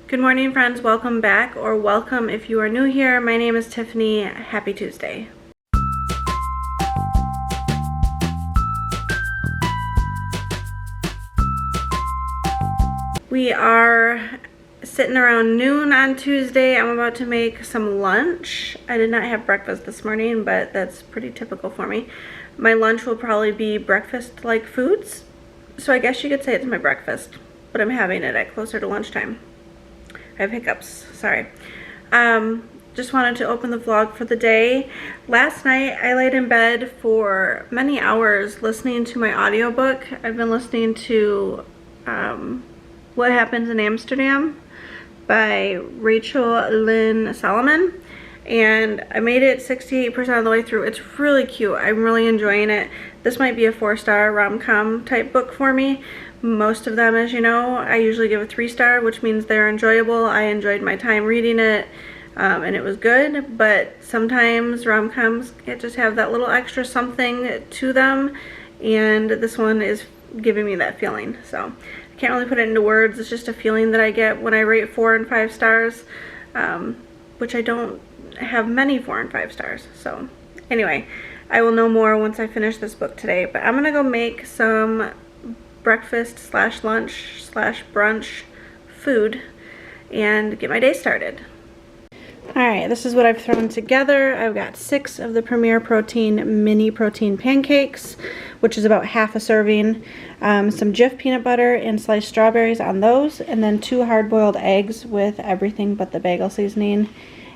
Good morning, friends. Welcome back, or welcome if you are new here. My name is Tiffany. Happy Tuesday. We are sitting around noon on Tuesday. I'm about to make some lunch. I did not have breakfast this morning, but that's pretty typical for me. My lunch will probably be breakfast-like foods, so I guess you could say it's my breakfast, but I'm having it at closer to lunchtime. I have hiccups, sorry. Just wanted to open the vlog for the day. Last night I laid in bed for many hours listening to my audiobook. I've been listening to What Happens in Amsterdam by Rachel Lynn Solomon, and I made it 68% of the way through. It's really cute. I'm really enjoying it. This might be a 4-star rom-com type book for me. Most of them, as you know, I usually give a 3-star, which means they're enjoyable. I enjoyed my time reading it, and it was good, but sometimes rom-coms just have that little extra something to them, and this one is giving me that feeling. So I can't really put it into words. It's just a feeling that I get when I rate 4 and 5 stars, which I don't have many 4 and 5 stars. So anyway, I will know more once I finish this book today, but I'm gonna go make some breakfast slash lunch slash brunch food and get my day started. Alright, this is what I've thrown together. I've got 6 of the Premier Protein mini protein pancakes, which is about half a serving, some Jif peanut butter and sliced strawberries on those, and then 2 hard-boiled eggs with everything but the bagel seasoning.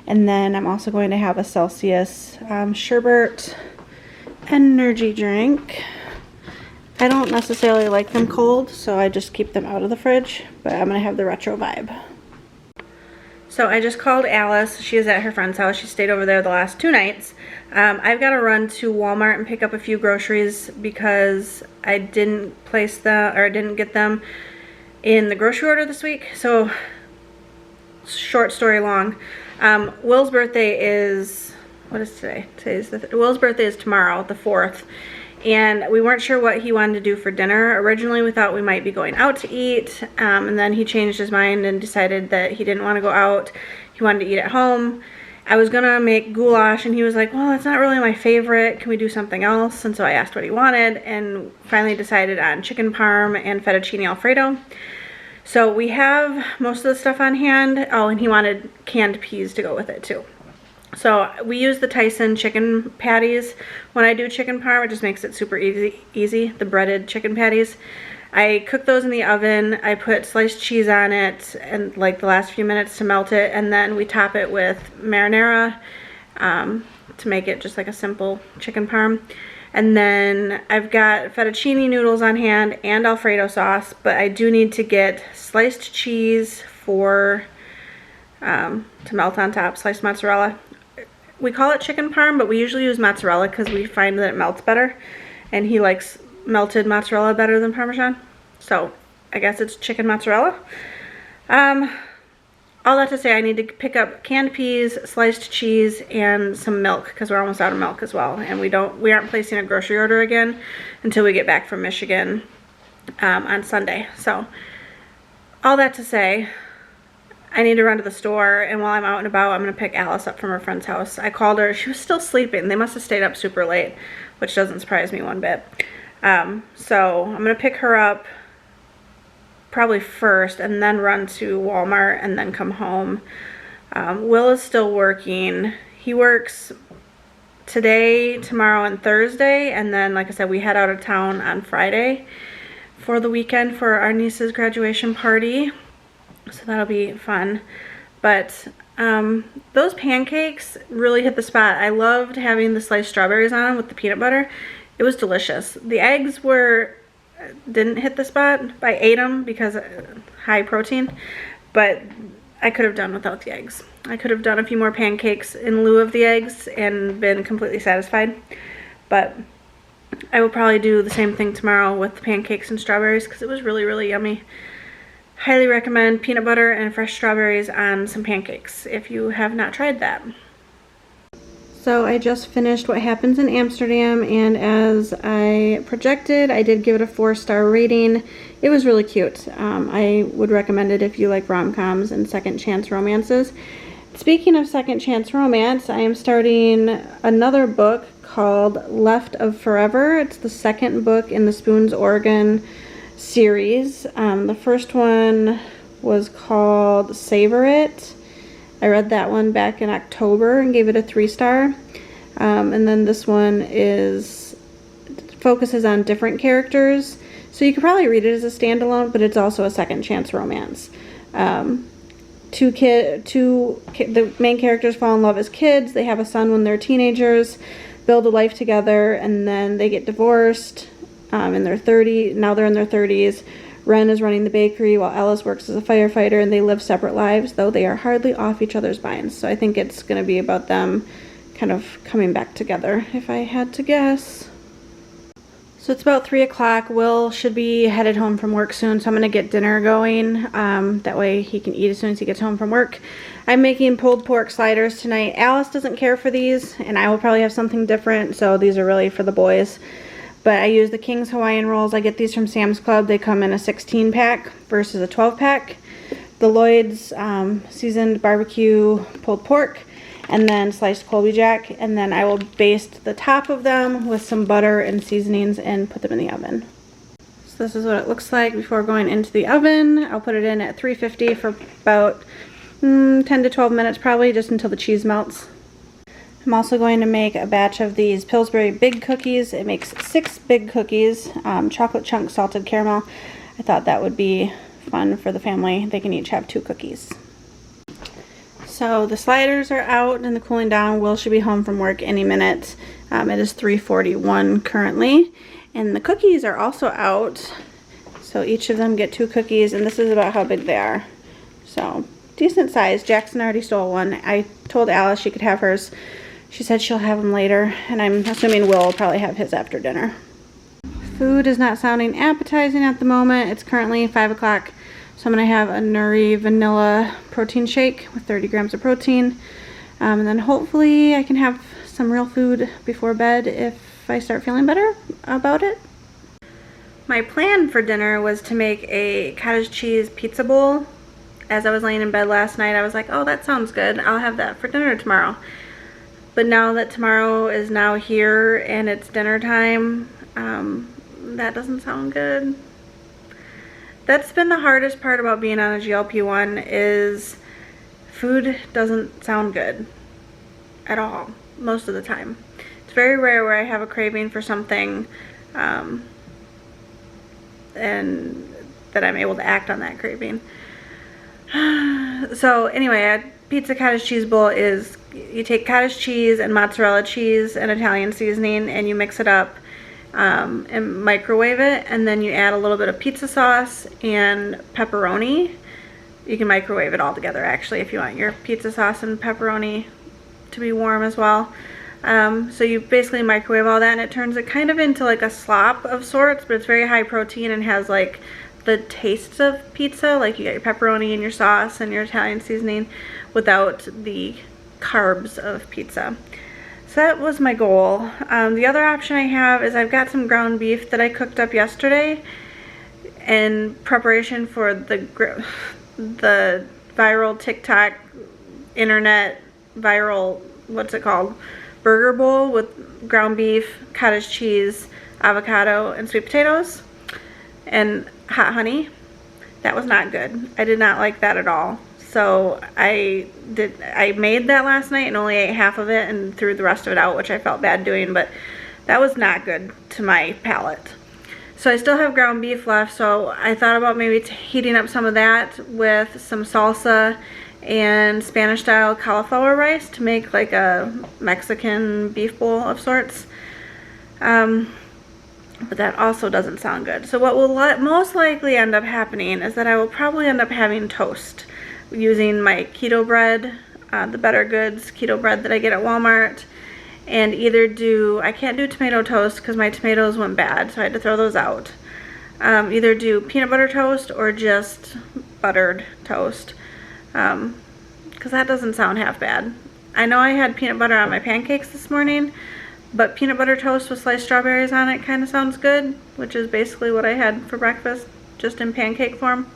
And then I'm also going to have a Celsius sherbet energy drink. I don't necessarily like them cold, so I just keep them out of the fridge, but I'm gonna have the retro vibe. So I just called Alice. She is at her friend's house. She stayed over there the last 2 nights. I've got to run to Walmart and pick up a few groceries because I didn't didn't get them in the grocery order this week. So short story long. Will's birthday is, what is today? Will's birthday is tomorrow, the 4th. And we weren't sure what he wanted to do for dinner. Originally we thought we might be going out to eat, and then he changed his mind and decided that he didn't want to go out. He wanted to eat at home. I was gonna make goulash and he was like, well, it's not really my favorite. Can we do something else? And so I asked what he wanted and finally decided on chicken parm and fettuccine alfredo. So we have most of the stuff on hand. Oh, and he wanted canned peas to go with it too. So we use the Tyson chicken patties. When I do chicken parm, it just makes it super easy, the breaded chicken patties. I cook those in the oven. I put sliced cheese on it and like the last few minutes to melt it, and then we top it with marinara to make it just like a simple chicken parm. And then I've got fettuccine noodles on hand and Alfredo sauce, but I do need to get sliced cheese for to melt on top, sliced mozzarella. We call it chicken parm, but we usually use mozzarella because we find that it melts better, and he likes melted mozzarella better than Parmesan. So I guess it's chicken mozzarella. All that to say, I need to pick up canned peas, sliced cheese, and some milk because we're almost out of milk as well. And we aren't placing a grocery order again until we get back from Michigan on Sunday. So all that to say, I need to run to the store, and while I'm out and about, I'm going to pick Alice up from her friend's house. I called her. She was still sleeping. They must have stayed up super late, which doesn't surprise me one bit. So I'm going to pick her up probably first and then run to Walmart and then come home. Will is still working. He works today, tomorrow, and Thursday, and then, like I said, we head out of town on Friday for the weekend for our niece's graduation party. So that'll be fun. But those pancakes really hit the spot. I loved having the sliced strawberries on them with the peanut butter. It was delicious. The eggs didn't hit the spot. I ate them because high protein, but I could have done without the eggs. I could have done a few more pancakes in lieu of the eggs and been completely satisfied. But I will probably do the same thing tomorrow with the pancakes and strawberries because it was really, really yummy. Highly recommend peanut butter and fresh strawberries on some pancakes if you have not tried that. So I just finished What Happens in Amsterdam, and as I projected, I did give it a 4-star rating. It was really cute. I would recommend it if you like rom-coms and second chance romances. Speaking of second chance romance, I am starting another book called Left of Forever. It's the second book in the Spoons Oregon series. The first one was called Savor It. I read that one back in October and gave it a 3-star. And then this one focuses on different characters. So you could probably read it as a standalone, but it's also a second chance romance. The main characters fall in love as kids. They have a son when they're teenagers, build a life together, and then they get divorced in their 30s. Now they're in their 30s. Ren is running the bakery while Ellis works as a firefighter, and they live separate lives, though they are hardly off each other's minds. So I think it's going to be about them kind of coming back together, if I had to guess. So it's about 3 o'clock. Will should be headed home from work soon, so I'm going to get dinner going. That way he can eat as soon as he gets home from work. I'm making pulled pork sliders tonight. Alice doesn't care for these, and I will probably have something different, so these are really for the boys. But I use the King's Hawaiian Rolls. I get these from Sam's Club. They come in a 16-pack versus a 12-pack. The Lloyd's seasoned barbecue pulled pork, and then sliced Colby Jack. And then I will baste the top of them with some butter and seasonings and put them in the oven. So this is what it looks like before going into the oven. I'll put it in at 350 for about 10 to 12 minutes probably, just until the cheese melts. I'm also going to make a batch of these Pillsbury Big Cookies. It makes 6 big cookies, chocolate chunk salted caramel. I thought that would be fun for the family. They can each have 2 cookies. So the sliders are out and the cooling down. Will should be home from work any minute. It is 3:41 currently. And the cookies are also out. So each of them get 2 cookies, and this is about how big they are. So decent size. Jackson already stole one. I told Alice she could have hers. She said she'll have them later, and I'm assuming Will probably have his after dinner. Food is not sounding appetizing at the moment. It's currently 5 o'clock, so I'm going to have a Nuri vanilla protein shake with 30 grams of protein. And then hopefully I can have some real food before bed if I start feeling better about it. My plan for dinner was to make a cottage cheese pizza bowl. As I was laying in bed last night, I was like, oh, that sounds good. I'll have that for dinner tomorrow. But now that tomorrow is now here and it's dinner time, that doesn't sound good. That's been the hardest part about being on a GLP-1 is food doesn't sound good at all, most of the time. It's very rare where I have a craving for something and that I'm able to act on that craving. So anyway, a pizza cottage cheese bowl is you take cottage cheese and mozzarella cheese and Italian seasoning and you mix it up and microwave it, and then you add a little bit of pizza sauce and pepperoni. You can microwave it all together actually if you want your pizza sauce and pepperoni to be warm as well. So you basically microwave all that and it turns it kind of into like a slop of sorts, but it's very high protein and has like the tastes of pizza, like you got your pepperoni and your sauce and your Italian seasoning without the carbs of pizza. So that was my goal. The other option I have is I've got some ground beef that I cooked up yesterday in preparation for the viral TikTok internet viral, what's it called, burger bowl with ground beef, cottage cheese, avocado, and sweet potatoes and hot honey. That was not good. I did not like that at all. So I made that last night and only ate half of it and threw the rest of it out, which I felt bad doing, but that was not good to my palate. So I still have ground beef left, so I thought about maybe heating up some of that with some salsa and Spanish style cauliflower rice to make like a Mexican beef bowl of sorts. But that also doesn't sound good. So what will most likely end up happening is that I will probably end up having toast using my keto bread, the Better Goods keto bread that I get at Walmart, and I can't do tomato toast because my tomatoes went bad, so I had to throw those out. Either do peanut butter toast or just buttered toast, because that doesn't sound half bad. I know I had peanut butter on my pancakes this morning, but peanut butter toast with sliced strawberries on it kind of sounds good, which is basically what I had for breakfast, just in pancake form.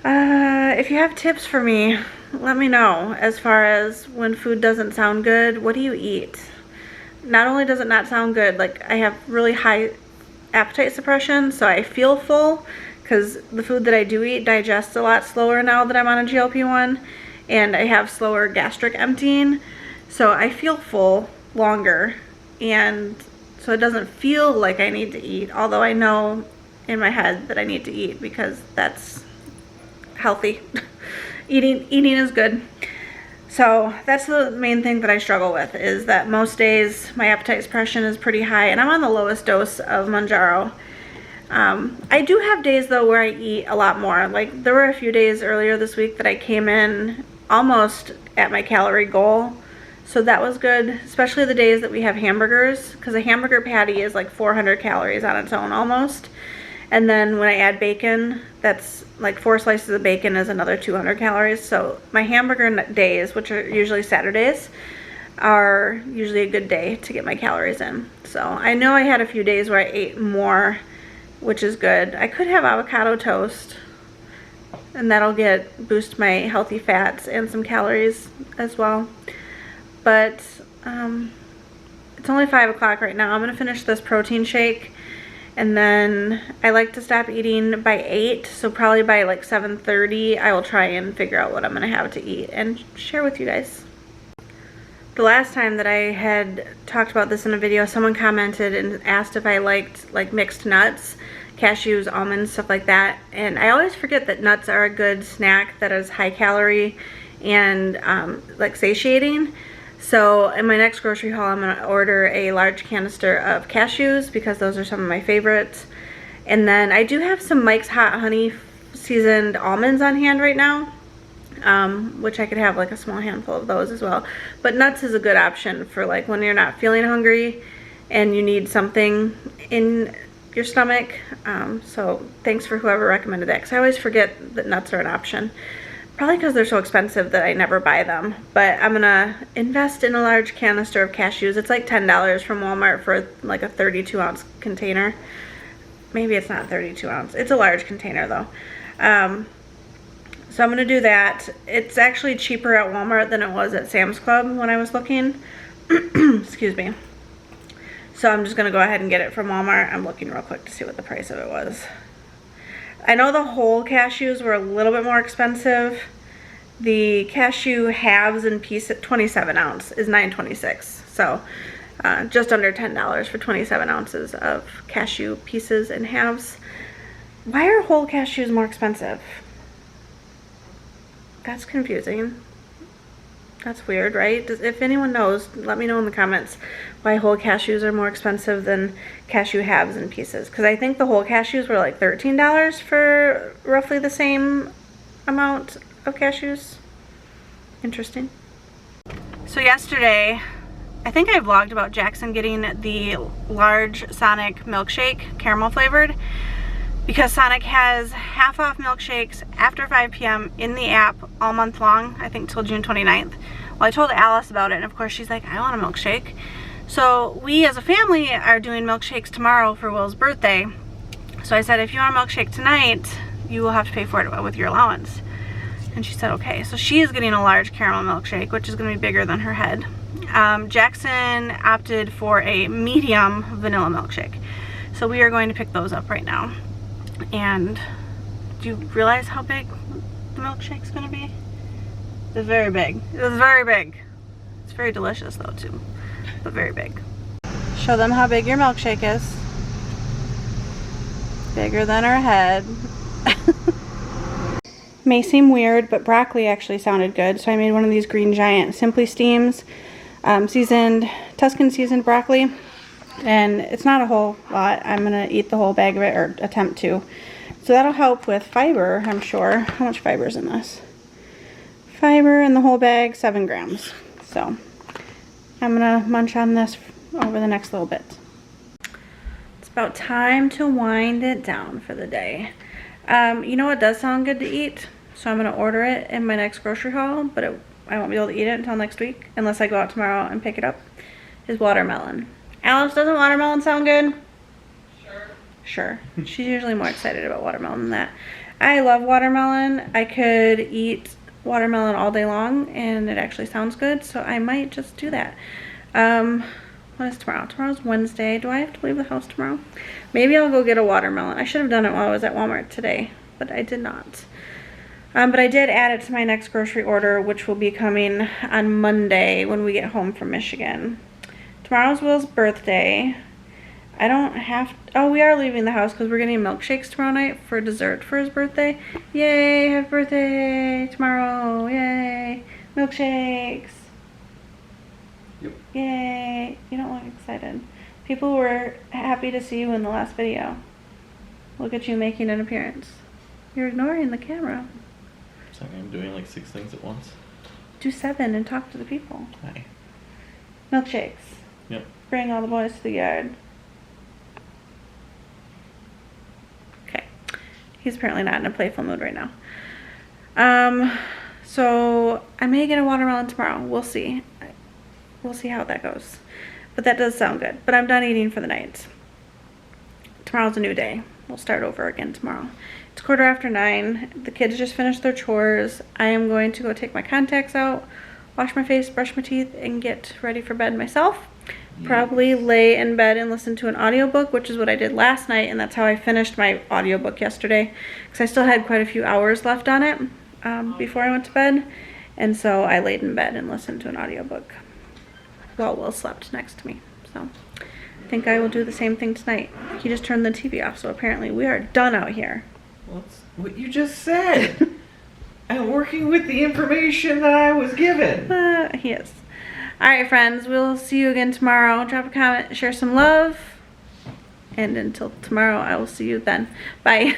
If you have tips for me, let me know as far as when food doesn't sound good, what do you eat? Not only does it not sound good, like I have really high appetite suppression, so I feel full because the food that I do eat digests a lot slower now that I'm on a GLP-1, and I have slower gastric emptying, so I feel full longer, and so it doesn't feel like I need to eat, although I know in my head that I need to eat because that's healthy. Eating is good. So that's the main thing that I struggle with, is that most days my appetite suppression is pretty high, and I'm on the lowest dose of Mounjaro. I do have days though where I eat a lot more. Like there were a few days earlier this week that I came in almost at my calorie goal, so that was good, especially the days that we have hamburgers, because a hamburger patty is like 400 calories on its own almost. And then when I add bacon, that's like 4 slices of bacon is another 200 calories. So my hamburger days, which are usually Saturdays, are usually a good day to get my calories in. So I know I had a few days where I ate more, which is good. I could have avocado toast, and that'll boost my healthy fats and some calories as well. But it's only 5 o'clock right now. I'm gonna finish this protein shake, and then I like to stop eating by 8, so probably by like 7:30 I will try and figure out what I'm gonna have to eat and share with you guys. The last time that I had talked about this in a video, someone commented and asked if I liked like mixed nuts, cashews, almonds, stuff like that, and I always forget that nuts are a good snack that is high calorie and like satiating. So in my next grocery haul, I'm gonna order a large canister of cashews because those are some of my favorites. And then I do have some Mike's Hot Honey seasoned almonds on hand right now, which I could have like a small handful of those as well. But nuts is a good option for like when you're not feeling hungry and you need something in your stomach. So thanks for whoever recommended that, because I always forget that nuts are an option. Probably because they're so expensive that I never buy them. But I'm gonna invest in a large canister of cashews. It's like $10 from Walmart for like a 32-ounce container. Maybe it's not 32 ounce. It's a large container though. So I'm gonna do that. It's actually cheaper at Walmart than it was at Sam's Club when I was looking. Excuse me. So I'm just gonna go ahead and get it from Walmart. I'm looking real quick to see what the price of it was. I know the whole cashews were a little bit more expensive. The cashew halves and piece at 27 ounce is $9.26. So just under $10 for 27 ounces of cashew pieces and halves. Why are whole cashews more expensive? That's confusing. That's weird, right? If anyone knows, let me know in the comments why whole cashews are more expensive than cashew halves and pieces. Because I think the whole cashews were like $13 for roughly the same amount of cashews. Interesting. So yesterday, I think I vlogged about Jackson getting the large Sonic milkshake, caramel flavored, because Sonic has half off milkshakes after 5 p.m. in the app all month long, I think till June 29th. Well, I told Alice about it, and of course she's like, I want a milkshake. So we as a family are doing milkshakes tomorrow for Will's birthday. So I said, if you want a milkshake tonight, you will have to pay for it with your allowance. And she said, okay. So she is getting a large caramel milkshake, which is gonna be bigger than her head. Jackson opted for a medium vanilla milkshake. So we are going to pick those up right now. And do you realize how big the milkshake's gonna be? It's very big. It's very big. It's very delicious though too, but very big. Show them how big your milkshake is. Bigger than her head. May seem weird, but broccoli actually sounded good, so I made one of these Green Giant Simply Steams Tuscan seasoned broccoli. And it's not a whole lot. I'm gonna eat the whole bag of it, or attempt to. So that'll help with fiber, I'm sure. How much fiber is in this? Fiber in the whole bag, 7 grams. So I'm gonna munch on this over the next little bit. It's about time to wind it down for the day. You know what does sound good to eat? So I'm gonna order it in my next grocery haul, but I won't be able to eat it until next week, unless I go out tomorrow and pick it up, is watermelon. Alice, doesn't watermelon sound good? Sure. She's usually more excited about watermelon than that. I love watermelon. I could eat watermelon all day long, and it actually sounds good, so I might just do that. What is tomorrow? Tomorrow's Wednesday. Do I have to leave the house tomorrow? Maybe I'll go get a watermelon. I should have done it while I was at Walmart today, but I did not. But I did add it to my next grocery order, which will be coming on Monday when we get home from Michigan. Tomorrow's Will's birthday. I don't have... Oh, we are leaving the house because we're getting milkshakes tomorrow night for dessert for his birthday. Yay, happy birthday tomorrow. Yay. Milkshakes. Yep. Yay. You don't look excited. People were happy to see you in the last video. Look at you making an appearance. You're ignoring the camera. Sorry, I'm doing like 6 things at once. Do 7 and talk to the people. Hi. Milkshakes. Yep. Bring all the boys to the yard. Okay. He's apparently not in a playful mood right now. So I may get a watermelon tomorrow. We'll see. We'll see how that goes. But that does sound good. But I'm done eating for the night. Tomorrow's a new day. We'll start over again tomorrow. It's 9:15. The kids just finished their chores. I am going to go take my contacts out, wash my face, brush my teeth, and get ready for bed myself. Yes. Probably lay in bed and listen to an audiobook, which is what I did last night, and that's how I finished my audiobook yesterday, because I still had quite a few hours left on it before I went to bed, and so I laid in bed and listened to an audiobook while Will slept next to me. So I think I will do the same thing tonight. He just turned the TV off, so apparently we are done out here. Well, that's what you just said. I'm working with the information that I was given. He is. Alright, friends, we'll see you again tomorrow. Drop a comment, share some love, and until tomorrow, I will see you then. Bye.